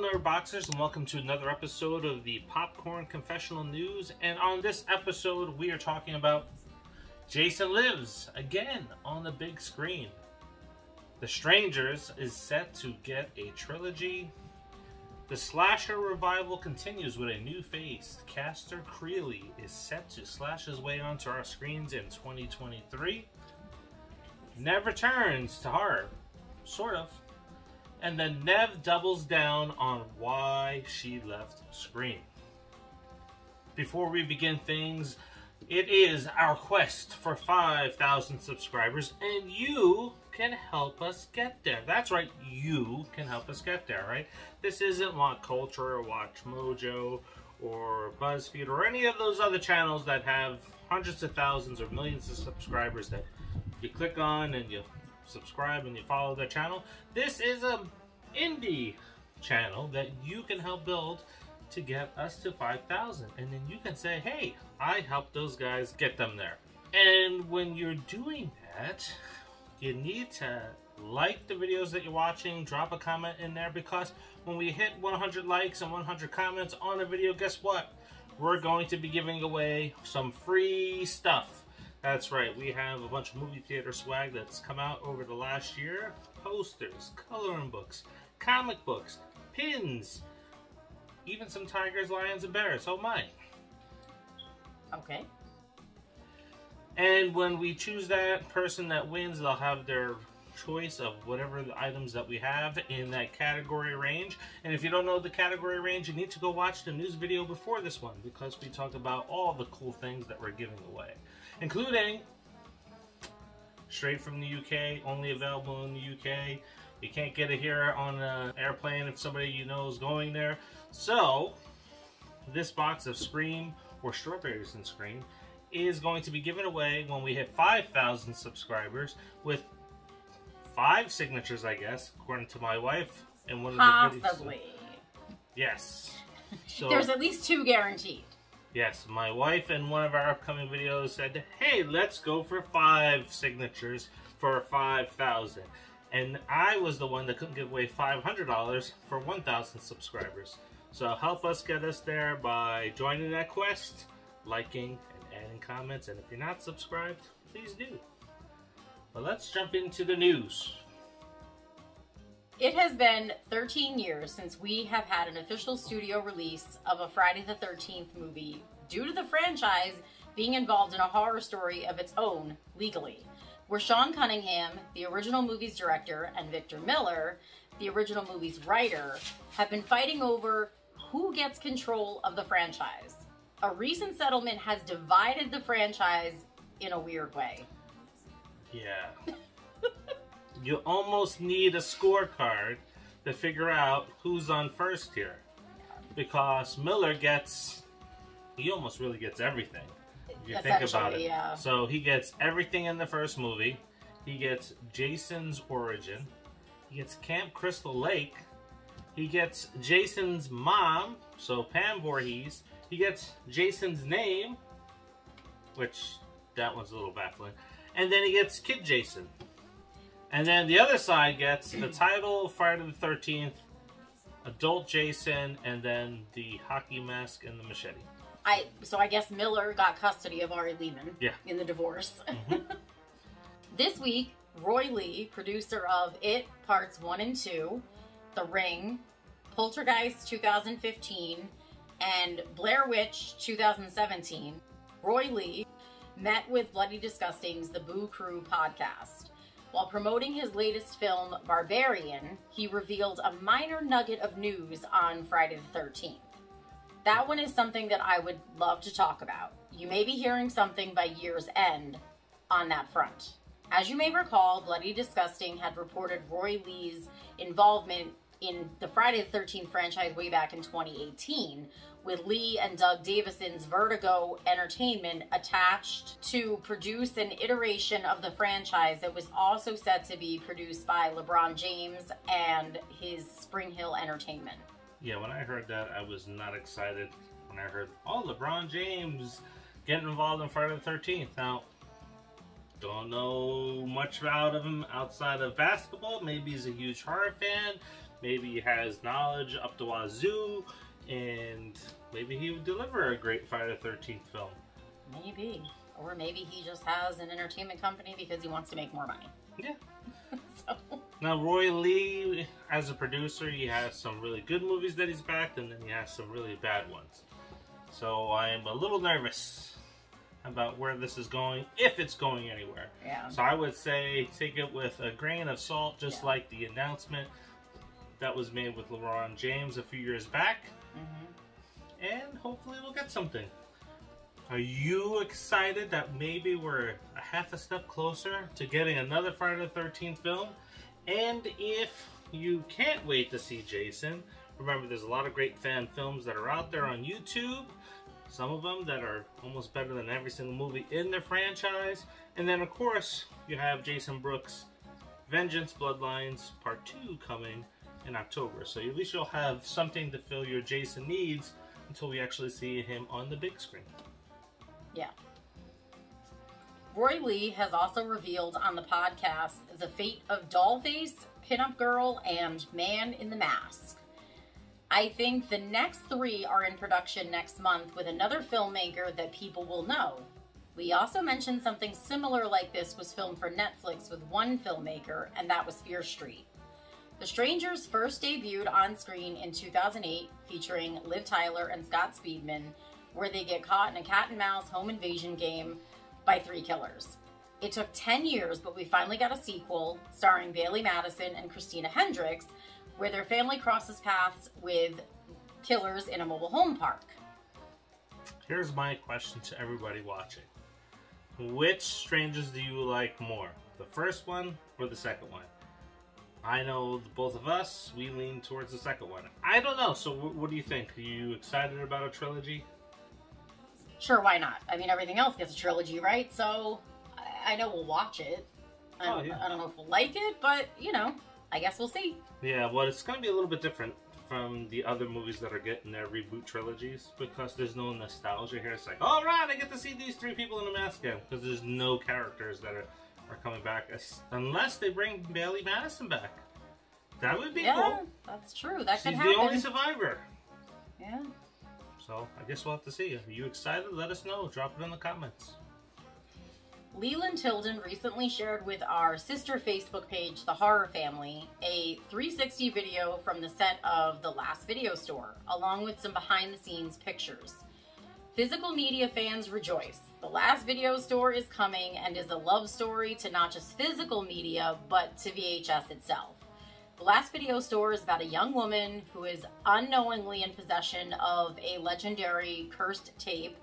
Nerd Boxers, and welcome to another episode of the Popcorn Confessional News. And on this episode, we are talking about Jason Lives again on the big screen. The Strangers is set to get a trilogy. The slasher revival continues with a new face. Caster Creeley is set to slash his way onto our screens in 2023. Neve returns to horror, sort of. And then Neve doubles down on why she left Scream. Before we begin things, it is our quest for 5,000 subscribers, and you can help us get there. That's right, you can help us get there, right? This isn't Watch Culture or Watch Mojo or BuzzFeed or any of those other channels that have hundreds of thousands or millions of subscribers that you click on and you subscribe and you follow their channel. This is a indie channel that you can help build to get us to 5,000, and then you can say, hey, I helped those guys get them there. And when you're doing that, you need to like the videos that you're watching, drop a comment in there, because when we hit 100 likes and 100 comments on a video, guess what? We're going to be giving away some free stuff. That's right, we have a bunch of movie theater swag that's come out over the last year. Posters, coloring books, comic books, pins, even some tigers, lions, and bears. Oh my. Okay. And when we choose that person that wins, they'll have their choice of whatever the items that we have in that category range. And if you don't know the category range, you need to go watch the news video before this one, because we talk about all the cool things that we're giving away, including straight from the UK, only available in the UK. You can't get it here on an airplane if somebody you know is going there. So, this box of Scream, or Strawberries and Scream, is going to be given away when we hit 5,000 subscribers with 5 signatures, I guess, according to my wife. And one of the videos. Possibly. Yes. So, there's at least 2 guaranteed. Yes, my wife in one of our upcoming videos said, hey, let's go for 5 signatures for 5,000. And I was the one that couldn't give away $500 for 1,000 subscribers. So help us get us there by joining that quest, liking, and adding comments. And if you're not subscribed, please do. But let's jump into the news. It has been 13 years since we have had an official studio release of a Friday the 13th movie due to the franchise being involved in a horror story of its own legally, where Sean Cunningham, the original movie's director, and Victor Miller, the original movie's writer, have been fighting over who gets control of the franchise. A recent settlement has divided the franchise in a weird way. Yeah. You almost need a scorecard to figure out who's on first here. Because Miller he almost really gets everything. If you think about it. Yeah. So he gets everything in the first movie. He gets Jason's origin. He gets Camp Crystal Lake. He gets Jason's mom, so Pam Voorhees. He gets Jason's name, which that one's a little baffling. And then he gets Kid Jason. And then the other side gets the title, Friday the 13th, Adult Jason, and then the hockey mask and the machete. So I guess Miller got custody of Ari Lehman in the divorce. Mm-hmm. This week, Roy Lee, producer of It Parts 1 and 2, The Ring, Poltergeist 2015, and Blair Witch 2017, Roy Lee met with Bloody Disgusting's The Boo Crew podcast. While promoting his latest film, Barbarian, he revealed a minor nugget of news on Friday the 13th. That one is something that I would love to talk about. You may be hearing something by year's end on that front. As you may recall, Bloody Disgusting had reported Roy Lee's involvement in the Friday the 13th franchise way back in 2018, with Lee and Doug Davison's Vertigo Entertainment attached to produce an iteration of the franchise that was also set to be produced by LeBron James and his Spring Hill Entertainment. Yeah, when I heard that, I was not excited when I heard, oh, LeBron James getting involved in Friday the 13th. Now, don't know much about him outside of basketball. Maybe he's a huge horror fan. maybe he has knowledge up to wazoo, and maybe he would deliver a great Friday the 13th film. Maybe. Or maybe he just has an entertainment company because he wants to make more money. Yeah. So. Now, Roy Lee, as a producer, he has some really good movies that he's backed, and then he has some really bad ones. So I'm a little nervous about where this is going, if it's going anywhere. Yeah. So I would say take it with a grain of salt, just like the announcement that was made with LeBron James a few years back. Mm-hmm. And hopefully we'll get something. Are you excited that maybe we're a half a step closer to getting another Friday the 13th film? And if you can't wait to see Jason, remember there's a lot of great fan films that are out there on YouTube. Some of them that are almost better than every single movie in their franchise. And then of course, you have Jason Brooks' Vengeance Bloodlines Part 2 coming in October. So at least you'll have something to fill your Jason needs until we actually see him on the big screen. Yeah. Roy Lee has also revealed on the podcast the fate of Dollface, Pinup Girl, and Man in the Mask. I think the next 3 are in production next month with another filmmaker that people will know. We also mentioned something similar like this was filmed for Netflix with one filmmaker, and that was Fear Street. The Strangers first debuted on screen in 2008, featuring Liv Tyler and Scott Speedman, where they get caught in a cat and mouse home invasion game by 3 killers. It took 10 years, but we finally got a sequel starring Bailey Madison and Christina Hendricks, where their family crosses paths with killers in a mobile home park. Here's my question to everybody watching. Which Strangers do you like more? The first one or the second one? I know both of us, we lean towards the second one. I don't know, so what do you think? Are you excited about a trilogy? Sure, why not? I mean, everything else gets a trilogy, right? So, I know we'll watch it. I don't know if we'll like it, but, you know, I guess we'll see. Yeah, well, it's going to be a little bit different from the other movies that are getting their reboot trilogies, because there's no nostalgia here. It's like, all right, I get to see these 3 people in a mask again, because there's no characters that are coming back, unless they bring Bailey Madison back. That would be cool. Yeah, that's true. That could happen. She's the only survivor. Yeah. So, I guess we'll have to see. Are you excited? Let us know. Drop it in the comments. Leland Tilden recently shared with our sister Facebook page, The Horror Family, a 360 video from the set of The Last Video Store, along with some behind-the-scenes pictures. Physical media fans rejoice. The Last Video Store is coming and is a love story to not just physical media, but to VHS itself. The Last Video Store is about a young woman who is unknowingly in possession of a legendary cursed tape,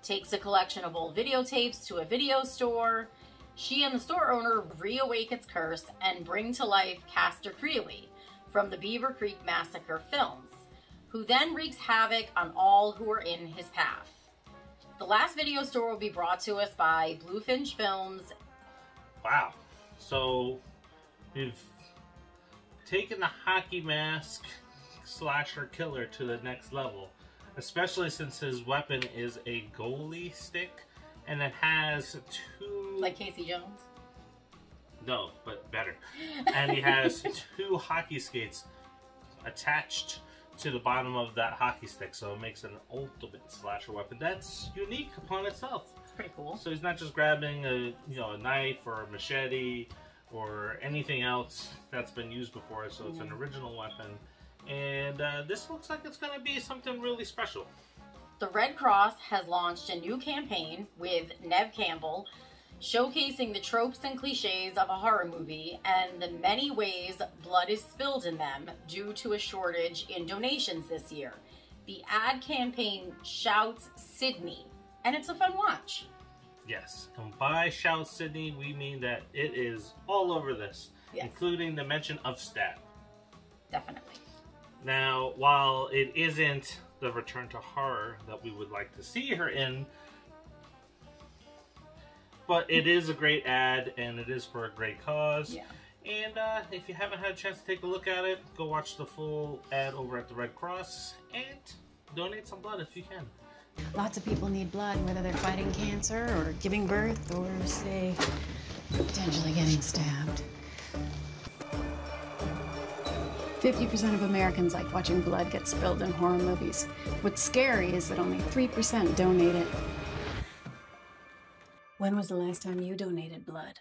takes a collection of old videotapes to a video store. She and the store owner reawake its curse and bring to life Castor Creeley from the Beaver Creek Massacre films, who then wreaks havoc on all who are in his path. The Last Video Store will be brought to us by Bluefinch Films. Wow. So, we've taken the hockey mask slasher killer to the next level. Especially since his weapon is a goalie stick, and it has 2... Like Casey Jones? No, but better. And he has 2 hockey skates attached to the bottom of that hockey stick, so it makes an ultimate slasher weapon. That's unique upon itself. It's pretty cool. So he's not just grabbing a knife or a machete or anything else that's been used before, so it's an original weapon. And this looks like it's going to be something really special. The Red Cross has launched a new campaign with Neve Campbell, showcasing the tropes and cliches of a horror movie and the many ways blood is spilled in them due to a shortage in donations this year. The ad campaign shouts Sydney, and it's a fun watch. Yes, and by Shout Sydney, we mean that it is all over this, including the mention of stab. Definitely. Now, while it isn't the return to horror that we would like to see her in, but it is a great ad, and it is for a great cause. Yeah. And if you haven't had a chance to take a look at it, go watch the full ad over at the Red Cross, and donate some blood if you can. Lots of people need blood, whether they're fighting cancer, or giving birth, or, say, potentially getting stabbed. 50% of Americans like watching blood get spilled in horror movies. What's scary is that only 3% donate it. When was the last time you donated blood?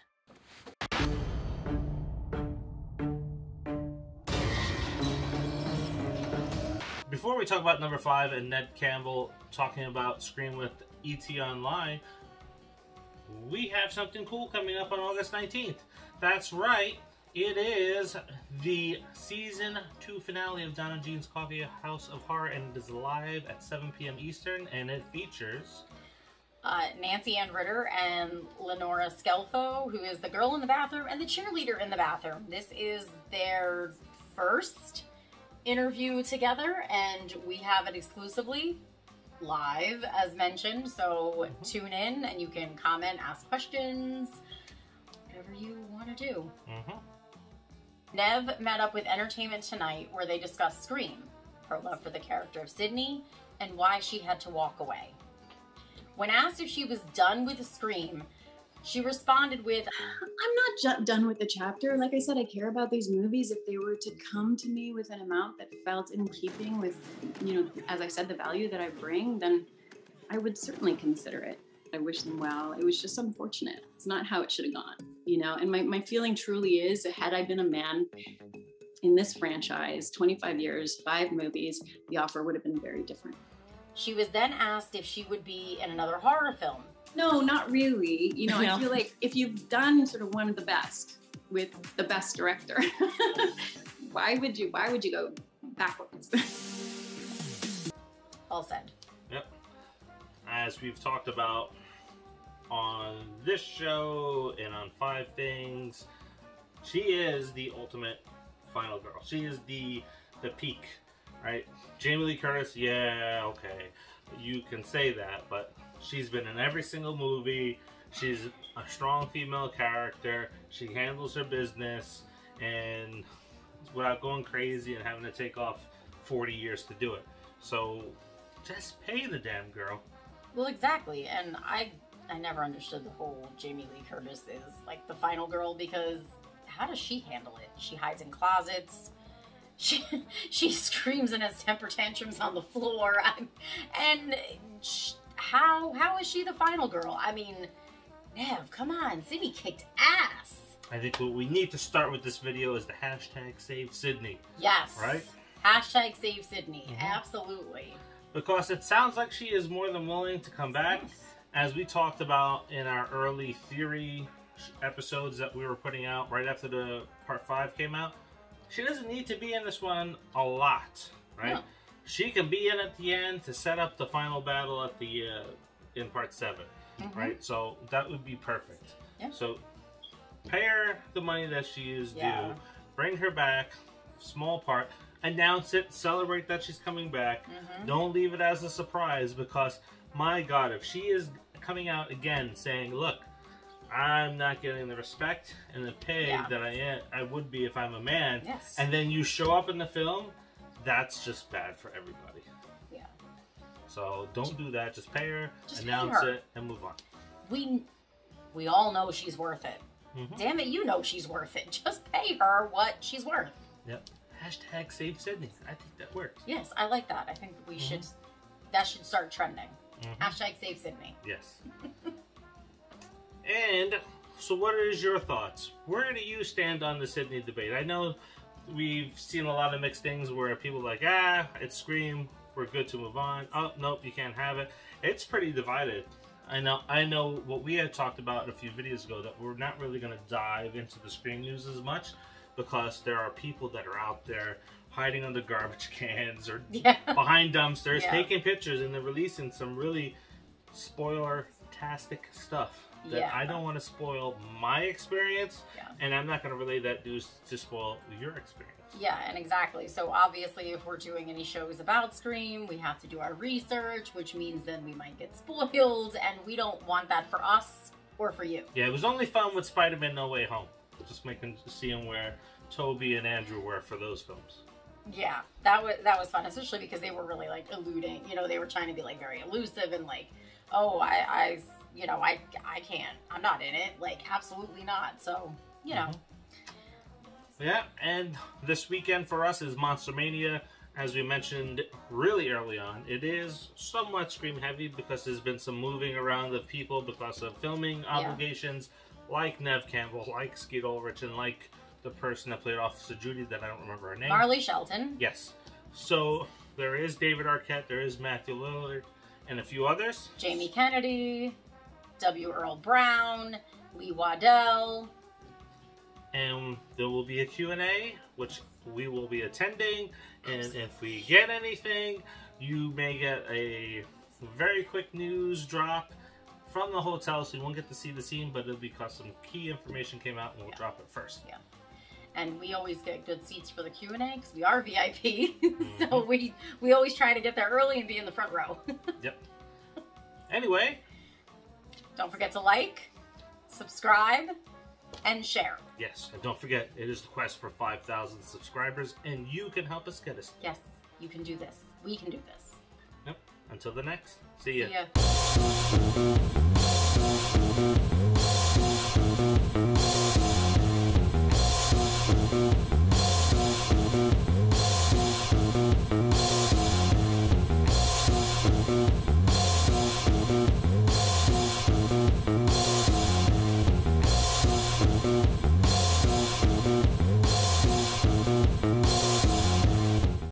Before we talk about number 5 and Ned Campbell talking about Scream with ET Online, we have something cool coming up on August 19th. That's right, it is the Season 2 finale of Donna Jean's Coffee House of Horror, and it is live at 7 p.m. Eastern, and it features Nancy Ann Ritter and Lenora Scelfo, who is the girl in the bathroom and the cheerleader in the bathroom. This is their first interview together, and we have it exclusively live, as mentioned. So tune in and you can comment, ask questions, whatever you want to do. Neve met up with Entertainment Tonight, where they discussed Scream, her love for the character of Sydney, and why she had to walk away. When asked if she was done with Scream, she responded with, I'm not done with the chapter. Like I said, I care about these movies. If they were to come to me with an amount that felt in keeping with, as I said, the value that I bring, then I would certainly consider it. I wish them well. It was just unfortunate. It's not how it should have gone, And my feeling truly is, had I been a man in this franchise, 25 years, 5 movies, the offer would have been very different. She was then asked if she would be in another horror film. No, not really. I feel like if you've done sort of one of the best with the best director, why would you go backwards? All said. Yep. As we've talked about on this show and on 5 Things, she is the ultimate final girl. She is the peak, right? Jamie Lee Curtis, yeah, okay. You can say that, but she's been in every single movie. She's a strong female character. She handles her business, and without going crazy and having to take off 40 years to do it. So just pay the damn girl. Well, exactly. And I never understood the whole Jamie Lee Curtis is like the final girl, because how does she handle it? She hides in closets. She screams and has temper tantrums on the floor. How is she the final girl? I mean, Neve, come on. Sydney kicked ass. I think what we need to start with this video is the hashtag Save Sydney. Yes. Right? Hashtag Save Sydney. Absolutely. Because it sounds like she is more than willing to come back. Yes. As we talked about in our early theory episodes that we were putting out right after the part 5 came out, she doesn't need to be in this one a lot, right? No. She can be in at the end to set up the final battle at the in part 7, right? So that would be perfect. Yeah. So pay her the money that she is due, bring her back, small part, announce it, celebrate that she's coming back. Don't leave it as a surprise, because my God, if she is coming out again saying, look, I'm not getting the respect and the pay that I would be if I'm a man, and then you show up in the film, that's just bad for everybody. Yeah. So don't do that. Just pay her, announce it, and move on. We all know she's worth it. Damn it, you know she's worth it. Just pay her what she's worth. Yep. Hashtag Save Sydney. I think that works. Yes, I like that. I think we should. That should start trending. Hashtag Save Sydney. Yes. And so what is your thoughts? Where do you stand on the Sydney debate? I know we've seen a lot of mixed things where people are like, it's Scream, we're good to move on. Oh, nope, you can't have it. It's pretty divided. I know what we had talked about a few videos ago, that we're not really going to dive into the Scream news as much, because there are people that are out there hiding under garbage cans or behind dumpsters, taking pictures, and they're releasing some really spoiler-tastic stuff that I don't want to spoil my experience, and I'm not going to relay that news to spoil your experience. Yeah, and exactly. So obviously, if we're doing any shows about Scream, we have to do our research, which means then we might get spoiled, and we don't want that for us or for you. Yeah, it was only fun with Spider-Man No Way Home. Just seeing where Toby and Andrew were for those films. Yeah, that was fun, especially because they were really like eluding. They were trying to be like very elusive and like, oh, I can't. I'm not in it. Like, absolutely not. So, Yeah, and this weekend for us is Monster Mania. As we mentioned really early on, it is somewhat Scream heavy because there's been some moving around of people because of filming obligations, like Neve Campbell, like Skeet Ulrich, and like the person that played Officer Judy that I don't remember her name. Marley Shelton. Yes. So there is David Arquette, there is Matthew Lillard, and a few others. Jamie Kennedy, W. Earl Brown, Lee Waddell. And there will be a Q&A, which we will be attending. And if we get anything, you may get a very quick news drop from the hotel. So you won't get to see the scene, but it'll be because some key information came out and we'll drop it first. Yeah. And we always get good seats for the Q&A because we are VIP. So we always try to get there early and be in the front row. Yep. Anyway. Don't forget to like, subscribe, and share. Yes, and don't forget, it is the quest for 5,000 subscribers, and you can help us get us. Yes, you can do this. We can do this. Yep. Until the next. See ya. See ya.